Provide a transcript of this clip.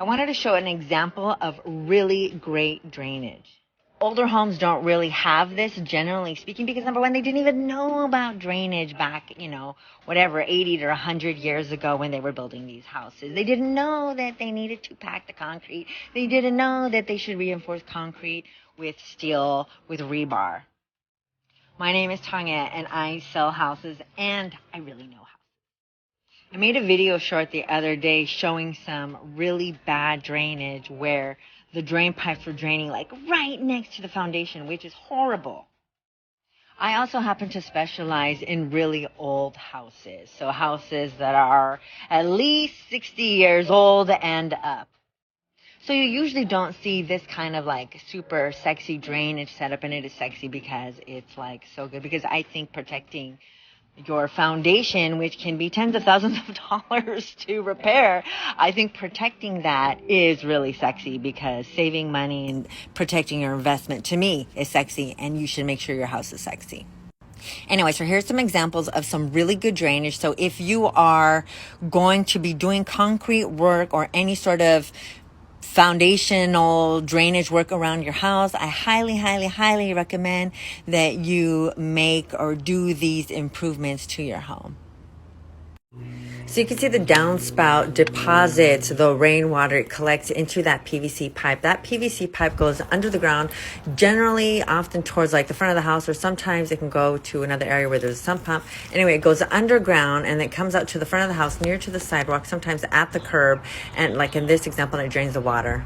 I wanted to show an example of really great drainage. Older homes don't really have this, generally speaking, because number one, they didn't even know about drainage back, 80 to 100 years ago when they were building these houses. They didn't know that they needed to pack the concrete. They didn't know that they should reinforce concrete with steel, with rebar. My name is Tanja, and I sell houses, and I really know houses. I made a video short the other day showing some really bad drainage where the drain pipes were draining like right next to the foundation, which is horrible. I also happen to specialize in really old houses, so houses that are at least 60 years old and up. So you usually don't see this kind of like super sexy drainage setup, and it is sexy because it's like so good, because I think protecting your foundation, which can be tens of thousands of dollars to repair, I think protecting that is really sexy, because saving money and protecting your investment to me is sexy, and you should make sure your house is sexy. Anyway, so here's some examples of some really good drainage. So if you are going to be doing concrete work or any sort of foundational drainage work around your house, I highly recommend that you make or do these improvements to your home. So you can see the downspout deposits the rainwater. It collects into that PVC pipe. That PVC pipe goes under the ground, generally often towards like the front of the house, or sometimes it can go to another area where there's a sump pump. Anyway, it goes underground and it comes out to the front of the house, near to the sidewalk, sometimes at the curb, and like in this example, it drains the water.